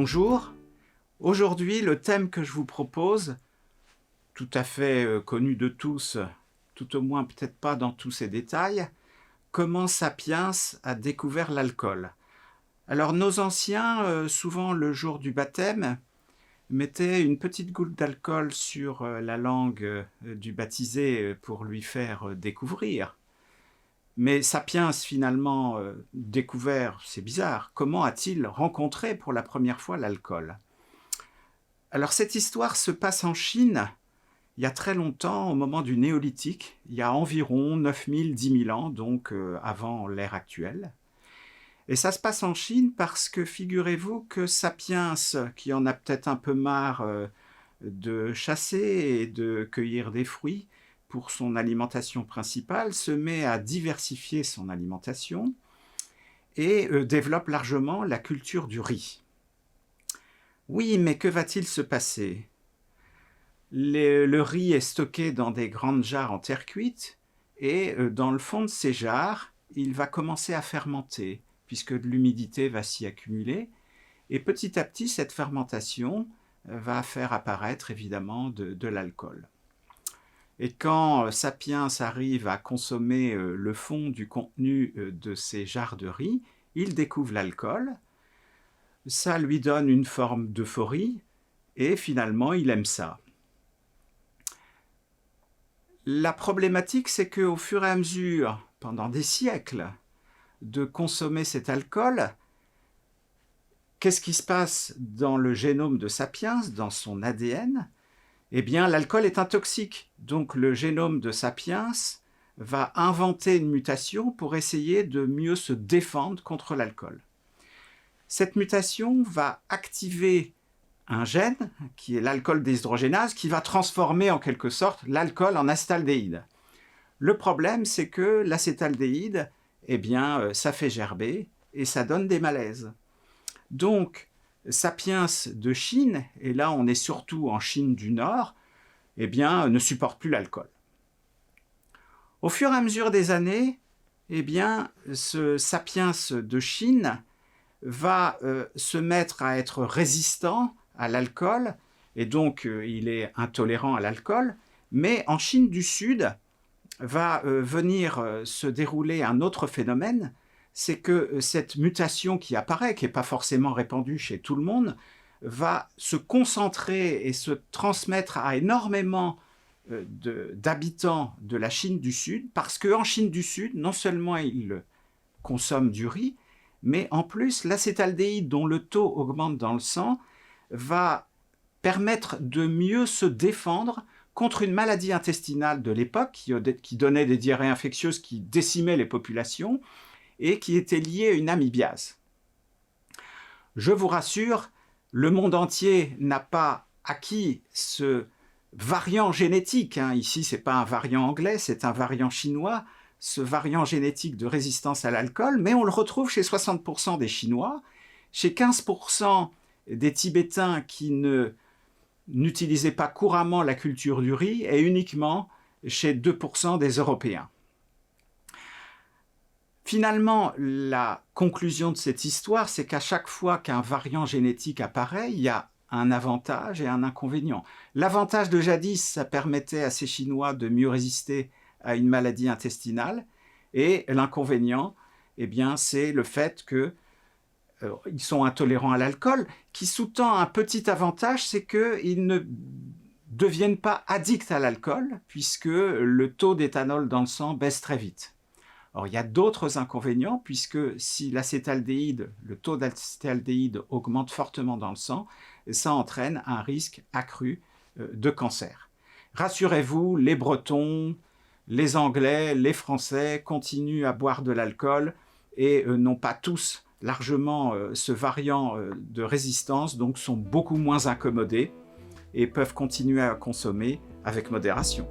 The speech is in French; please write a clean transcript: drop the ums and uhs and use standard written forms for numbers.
Bonjour, aujourd'hui le thème que je vous propose, tout à fait connu de tous, tout au moins peut-être pas dans tous ses détails, comment Sapiens a découvert l'alcool. Alors nos anciens, souvent le jour du baptême, mettaient une petite goutte d'alcool sur la langue du baptisé pour lui faire découvrir. Mais Sapiens, finalement, découvert, c'est bizarre, comment a-t-il rencontré pour la première fois l'alcool? Alors cette histoire se passe en Chine, il y a très longtemps, au moment du néolithique, il y a environ 9000, 10 000 ans, donc avant l'ère actuelle. Et ça se passe en Chine parce que figurez-vous que Sapiens, qui en a peut-être un peu marre de chasser et de cueillir des fruits, pour son alimentation principale, se met à diversifier son alimentation et développe largement la culture du riz. Oui, mais que va-t-il se passer? Le riz est stocké dans des grandes jarres en terre cuite et dans le fond de ces jarres, il va commencer à fermenter puisque de l'humidité va s'y accumuler et petit à petit, cette fermentation va faire apparaître évidemment de l'alcool. Et quand Sapiens arrive à consommer le fond du contenu de ces jarres de riz, il découvre l'alcool, ça lui donne une forme d'euphorie, et finalement il aime ça. La problématique, c'est qu'au fur et à mesure, pendant des siècles, de consommer cet alcool, qu'est-ce qui se passe dans le génome de Sapiens, dans son ADN ? Eh bien, l'alcool est un toxique. Donc, le génome de Sapiens va inventer une mutation pour essayer de mieux se défendre contre l'alcool. Cette mutation va activer un gène, qui est l'alcool déshydrogénase, qui va transformer en quelque sorte l'alcool en acétaldéhyde. Le problème, c'est que l'acétaldéhyde, eh bien, ça fait gerber et ça donne des malaises. Donc, Sapiens de Chine, et là on est surtout en Chine du Nord, eh bien, ne supporte plus l'alcool. Au fur et à mesure des années, eh bien, ce Sapiens de Chine va se mettre à être résistant à l'alcool, et donc il est intolérant à l'alcool, mais en Chine du Sud va venir se dérouler un autre phénomène, c'est que cette mutation qui apparaît, qui n'est pas forcément répandue chez tout le monde, va se concentrer et se transmettre à énormément d'habitants de la Chine du Sud, parce qu'en Chine du Sud, non seulement ils consomment du riz, mais en plus l'acétaldéhyde, dont le taux augmente dans le sang, va permettre de mieux se défendre contre une maladie intestinale de l'époque qui donnait des diarrhées infectieuses qui décimaient les populations, et qui était lié à une amibiase. Je vous rassure, le monde entier n'a pas acquis ce variant génétique. Ici, ce n'est pas un variant anglais, c'est un variant chinois, ce variant génétique de résistance à l'alcool, mais on le retrouve chez 60% des Chinois, chez 15% des Tibétains qui n'utilisaient pas couramment la culture du riz, et uniquement chez 2% des Européens. Finalement, la conclusion de cette histoire, c'est qu'à chaque fois qu'un variant génétique apparaît, il y a un avantage et un inconvénient. L'avantage de jadis, ça permettait à ces Chinois de mieux résister à une maladie intestinale, et l'inconvénient, eh bien, c'est le fait qu'ils sont intolérants à l'alcool, qui sous-tend un petit avantage, c'est qu'ils ne deviennent pas addicts à l'alcool, puisque le taux d'éthanol dans le sang baisse très vite. Alors, il y a d'autres inconvénients, puisque si l'acétaldéhyde, le taux d'acétaldéhyde augmente fortement dans le sang, ça entraîne un risque accru de cancer. Rassurez-vous, les Bretons, les Anglais, les Français continuent à boire de l'alcool et n'ont pas tous largement ce variant de résistance, donc sont beaucoup moins incommodés et peuvent continuer à consommer avec modération.